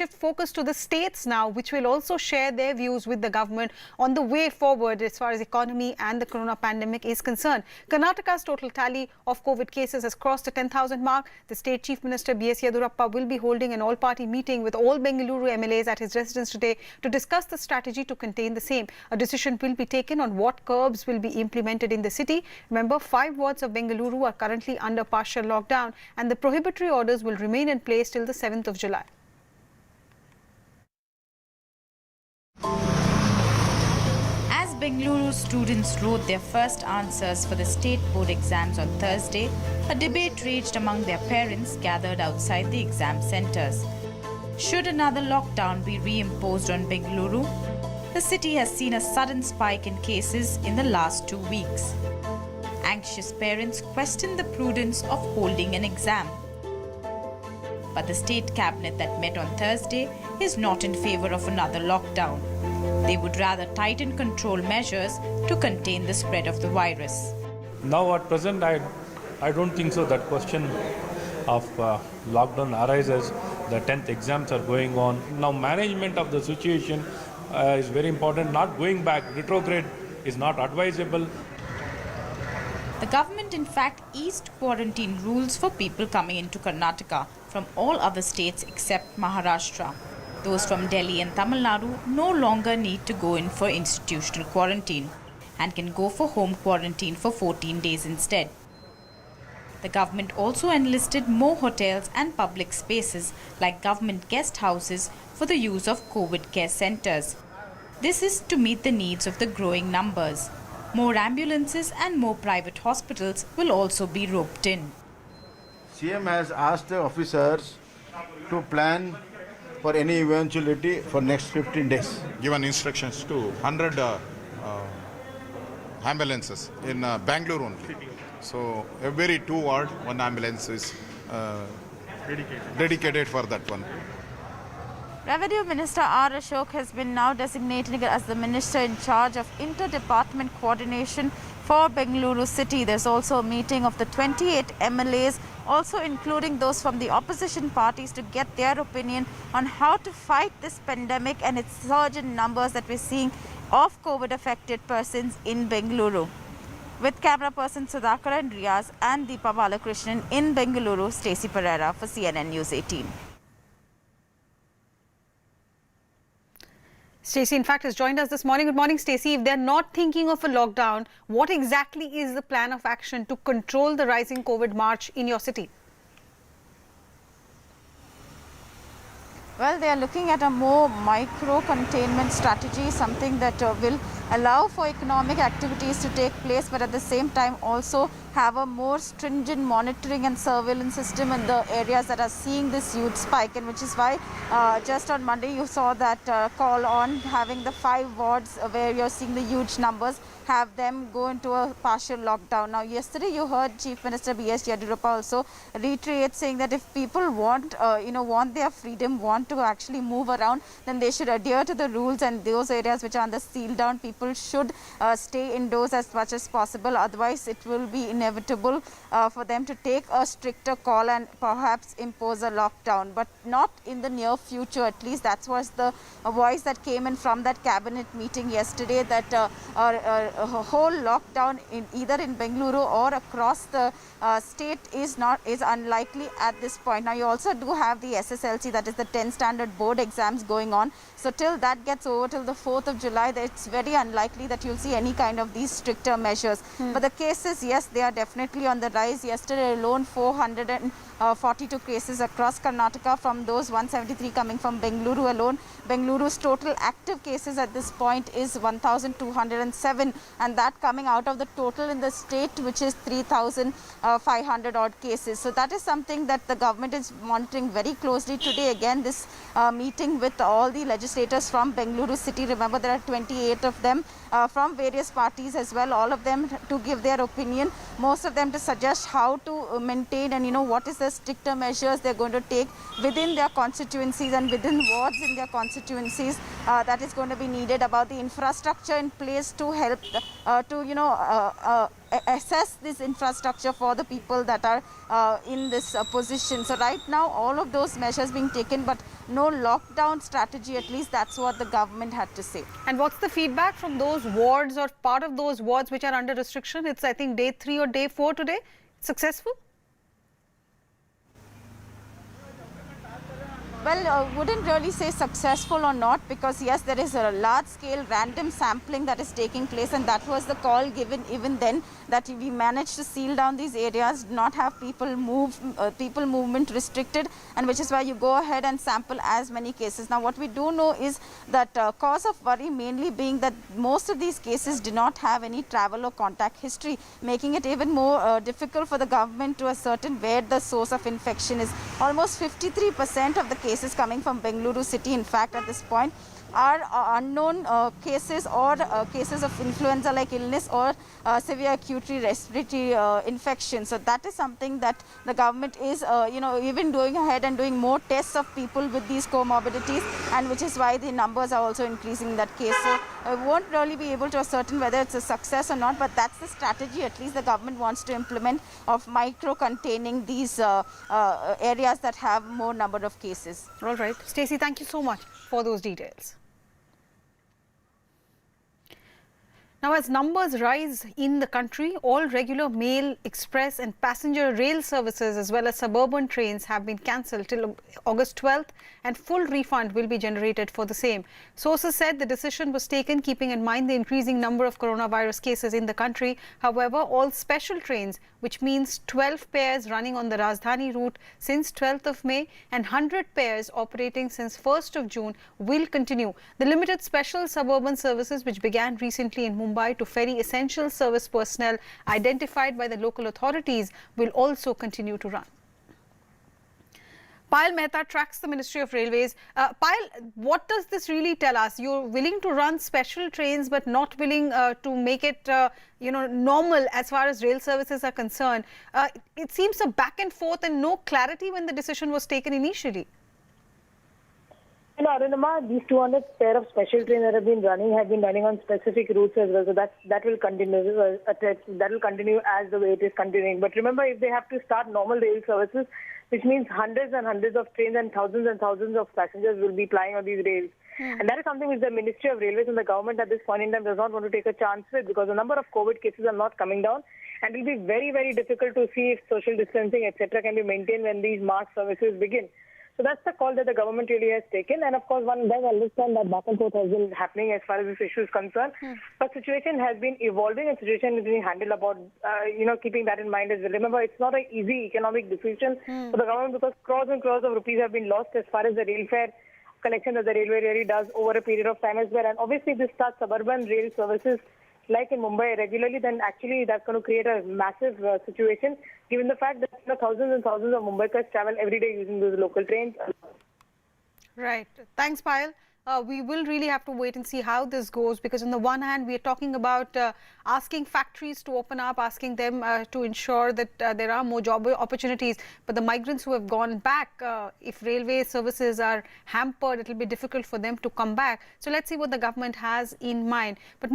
shift focus to the states now, which will also share their views with the government on the way forward as far as economy and the corona pandemic is concerned. Karnataka's total tally of COVID cases has crossed the 10,000 mark. The state chief minister B.S. Yediyurappa will be holding an all-party meeting with all Bengaluru MLAs at his residence today to discuss the strategy to contain the same. A decision will be taken on what curbs will be implemented in the city. Remember, 5 wards of Bengaluru are currently under partial lockdown and the prohibitory orders will remain in place till the 7th of July. As Bengaluru students wrote their first answers for the state board exams on Thursday, a debate raged among their parents gathered outside the exam centres. Should another lockdown be reimposed on Bengaluru? The city has seen a sudden spike in cases in the last 2 weeks. Anxious parents question the prudence of holding an exam. But the state cabinet that met on Thursday is not in favour of another lockdown. They would rather tighten control measures to contain the spread of the virus. Now at present, I don't think so that question of lockdown arises. The 10th exams are going on. Now management of the situation is very important. Not going back, retrograde is not advisable. The government in fact eased quarantine rules for people coming into Karnataka from all other states except Maharashtra. Those from Delhi and Tamil Nadu no longer need to go in for institutional quarantine and can go for home quarantine for 14 days instead. The government also enlisted more hotels and public spaces like government guest houses for the use of COVID care centres. This is to meet the needs of the growing numbers. More ambulances and more private hospitals will also be roped in. CM has asked the officers to plan for any eventuality for next 15 days. Given instructions to 100 ambulances in Bangalore only. So every 2 ward, 1 ambulance is dedicated for that one. Revenue Minister R. Ashok has been now designated as the minister in charge of inter-department coordination for Bengaluru city. There's also a meeting of the 28 MLAs, also including those from the opposition parties, to get their opinion on how to fight this pandemic and its surge in numbers that we're seeing of COVID-affected persons in Bengaluru. With camera person Sudhakar and Riaz and Deepa Balakrishnan in Bengaluru, Stacey Pereira for CNN News 18. Stacey, in fact, has joined us this morning. Good morning, Stacey. If they're not thinking of a lockdown, what exactly is the plan of action to control the rising COVID march in your city? Well, they are looking at a more micro-containment strategy, something that will allow for economic activities to take place, but at the same time also have a more stringent monitoring and surveillance system in the areas that are seeing this huge spike, and which is why just on Monday you saw that call on having the 5 wards where you're seeing the huge numbers, have them go into a partial lockdown. Now, yesterday you heard Chief Minister B.S. Yediyurappa also reiterate saying that if people want, want their freedom, want to actually move around, then they should adhere to the rules, and those areas which are under sealed down, people should stay indoors as much as possible. Otherwise, it will be inevitable for them to take a stricter call and perhaps impose a lockdown, but not in the near future. At least that was the voice that came in from that cabinet meeting yesterday, that a whole lockdown either in Bengaluru or across the state is unlikely at this point. Now, you also do have the SSLC, that is the 10th standard board exams going on. So till that gets over, till the 4th of July, it's very unlikely that you'll see any kind of these stricter measures. But the cases, yes, they are definitely on the rise. Yesterday alone, 442 cases across Karnataka, from those 173 coming from Bengaluru alone. Bengaluru's total active cases at this point is 1,207, and that coming out of the total in the state, which is 3,500 odd cases. So that is something that the government is monitoring very closely. Today again, this meeting with all the legislators from Bengaluru city. Remember, there are 28 of them from various parties as well, all of them to give their opinion, most of them to suggest how to maintain and what is the stricter measures they're going to take within their constituencies and within wards in their constituencies that is going to be needed, about the infrastructure in place to help assess this infrastructure for the people that are in this position. So right now all of those measures being taken, but no lockdown strategy. At least that's what the government had to say. And what's the feedback from those wards or part of those wards which are under restriction? It's, I think, day 3 or day 4 today. Successful? Well, wouldn't really say successful or not, because yes, there is a large scale random sampling that is taking place, and that was the call given even then, that we managed to seal down these areas, not have people movement restricted, and which is why you go ahead and sample as many cases. Now what we do know is that cause of worry mainly being that most of these cases do not have any travel or contact history, making it even more difficult for the government to ascertain where the source of infection is. Almost 53% of the cases coming from Bengaluru city, in fact, at this point, are unknown cases or cases of influenza like illness or severe acute respiratory infection. So that is something that the government is even going ahead and doing more tests of people with these comorbidities, and which is why the numbers are also increasing in that case. So I won't really be able to ascertain whether it's a success or not, but that's the strategy at least the government wants to implement, of micro-containing these areas that have more number of cases. All right. Stacey, thank you so much for those details. Now, as numbers rise in the country, all regular mail, express and passenger rail services as well as suburban trains have been cancelled till August 12th, and full refund will be generated for the same. Sources said the decision was taken keeping in mind the increasing number of coronavirus cases in the country. However, all special trains, which means 12 pairs running on the Rajdhani route since 12th of May and 100 pairs operating since 1st of June, will continue. The limited special suburban services, which began recently in Mumbai to ferry essential service personnel identified by the local authorities, will also continue to run. Payal Mehta tracks the Ministry of Railways. Payal, what does this really tell us? You're willing to run special trains but not willing to make it normal as far as rail services are concerned. It seems a back and forth and no clarity when the decision was taken initially. Arunama, these 200 pair of special trains that have been running on specific routes as well. So that will continue. That will continue as the way it is continuing. But remember, if they have to start normal rail services, which means hundreds and hundreds of trains and thousands of passengers will be plying on these rails. And that is something which the Ministry of Railways and the government at this point in time does not want to take a chance with, because the number of COVID cases are not coming down, and it will be very, very difficult to see if social distancing, etc., can be maintained when these mass services begin. So that's the call that the government really has taken. And of course, one does understand that back and forth has been happening as far as this issue is concerned. But situation has been evolving, and situation is being handled about, keeping that in mind as well. Remember, it's not an easy economic decision for the government, because crores and crores of rupees have been lost as far as the rail fare collection that the railway really does over a period of time as well. And obviously, this starts suburban rail services like in Mumbai regularly, then actually that's going to create a massive situation, given the fact that thousands and thousands of Mumbaikars travel every day using those local trains. Right. Thanks, Payal. We will really have to wait and see how this goes, because on the one hand, we are talking about asking factories to open up, asking them to ensure that there are more job opportunities. But the migrants who have gone back, if railway services are hampered, it will be difficult for them to come back. So let's see what the government has in mind. But